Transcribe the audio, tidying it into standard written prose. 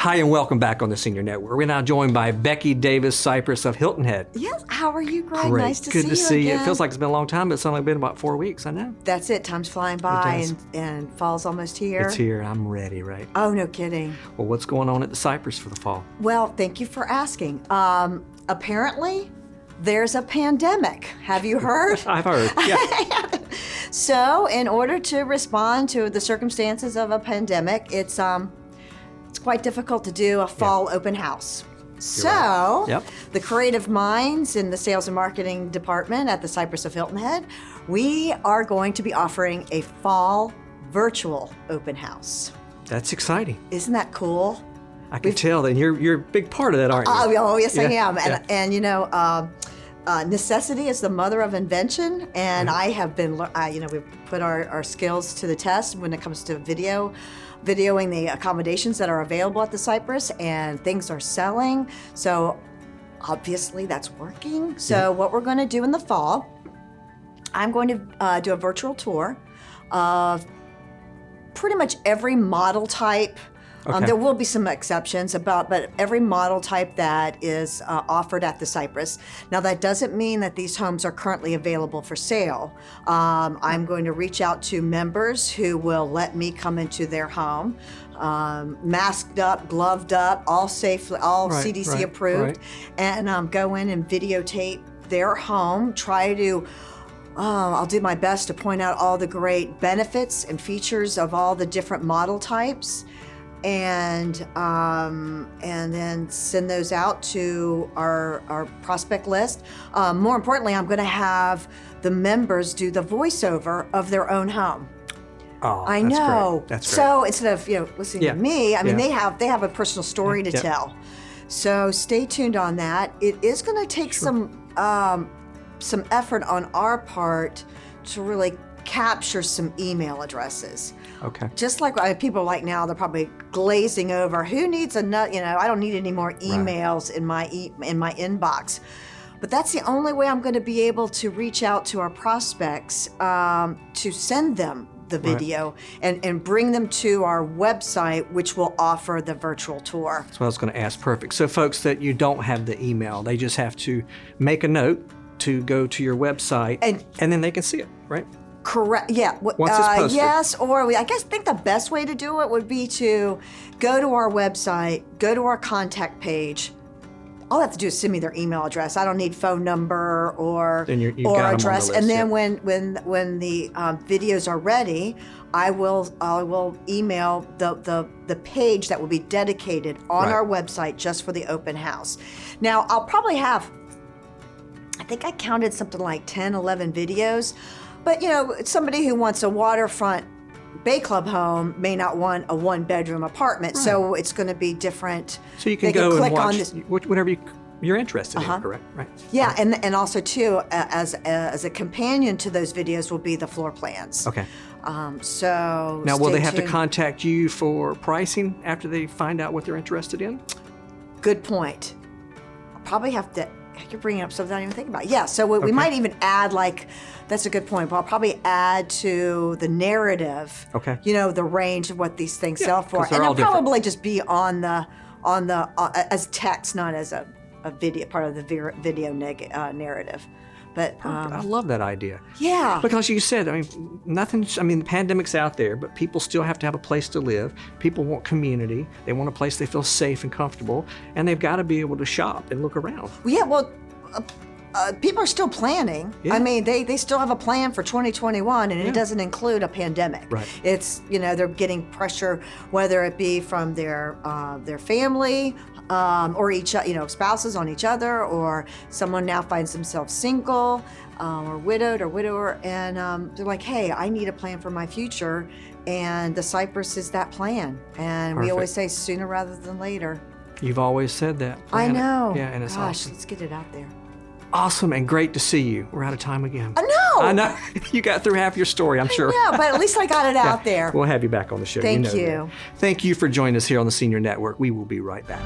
Hi, and welcome back on the Senior Network. We're now joined by Becky Davis, Cypress of Hilton Head. Yes, how are you, Greg? Great. Nice to Good see to you see again. you. It feels like it's been a long time, but it's only been about 4 weeks, I know. That's it. Time's flying It by, does. and fall's almost here. It's here. I'm ready, right? Oh, no kidding. Well, what's going on at the Cypress for the fall? Well, thank you for asking. Apparently, there's a pandemic. Have you heard? I've heard. Yeah. So, in order to respond to the circumstances of a pandemic, it's quite difficult to do a fall open house. So, right. Yep. the creative minds in the sales and marketing department at the Cypress of Hilton Head, we are going to be offering a fall virtual open house. That's exciting. Isn't that cool? I can tell that you're a big part of that, aren't you? Oh, yes, I Yeah, am. yeah. And you know, necessity is the mother of invention, and I have been, we've put our skills to the test when it comes to videoing the accommodations that are available at the Cypress, and things are selling. So obviously that's working. So what we're going to do in the fall, I'm going to do a virtual tour of pretty much every model type. Okay. There will be some exceptions but every model type that is offered at the Cypress. Now, that doesn't mean that these homes are currently available for sale. I'm going to reach out to members who will let me come into their home, masked up, gloved up, all safely, all Right, CDC right, approved, right. and go in and videotape their home, try to I'll do my best to point out all the great benefits and features of all the different model types, and then send those out to our prospect list. More importantly, I'm going to have the members do the voiceover of their own home. Oh, I that's know. Great. That's great. So instead of listening Yeah. to me, I mean Yeah. they have a personal story to Yep. tell. So stay tuned on that. It is going to take some effort on our part to really capture some email addresses. Okay. Just like people like now, they're probably glazing over. Who needs I don't need any more emails in my inbox. But that's the only way I'm going to be able to reach out to our prospects to send them the video and bring them to our website, which will offer the virtual tour. That's what I was going to ask. Perfect. So folks that you don't have the email, they just have to make a note to go to your website and then they can see it, right? Correct. Yeah. Once it's posted. Yes. Or I think the best way to do it would be to go to our website, go to our contact page. All I have to do is send me their email address. I don't need phone number or Then you've got 'em on the address. list, And then yeah. when the videos are ready, I will email the page that will be dedicated on our website just for the open house. Now, I'll probably have, I think I counted something like 10, 11 videos. But, somebody who wants a waterfront Bay Club home may not want a one-bedroom apartment, so it's going to be different. So you can They go and click watch on this. whatever you're interested in, correct? Right. Yeah, and also too, as a companion to those videos will be the floor plans. Okay. So Now, will stay they have to tuned. contact you for pricing after they find out what they're interested in? Good point. I'll probably have to. You're bringing up something I didn't even think about. Yeah, so we might even add that's a good point. But I'll probably add to the narrative. Okay. The range of what these things sell for, 'cause they're and all it'll different. probably just be on the as text, not as a video part of the video narrative. But I love that idea. yeah. Because you said, the pandemic's out there, but people still have to have a place to live. People want community. They want a place they feel safe and comfortable, and they've got to be able to shop and look around. Yeah, well, people are still planning. Yeah. I mean, they still have a plan for 2021, and it doesn't include a pandemic. Right. It's, they're getting pressure, whether it be from their family or spouses on each other, or someone now finds themselves single or widowed or widower, and they're like, hey, I need a plan for my future, and the Cypress is that plan. And we always say sooner rather than later. You've always said that. I Plan it. know. Yeah, and it's Gosh, awesome. let's get it out there. Awesome and great to see you. We're out of time again. I I know. You got through half your story, I'm sure. Yeah, but at least I got it out there. We'll have you back on the show. Thank know you. that. Thank you for joining us here on the Senior Network. We will be right back.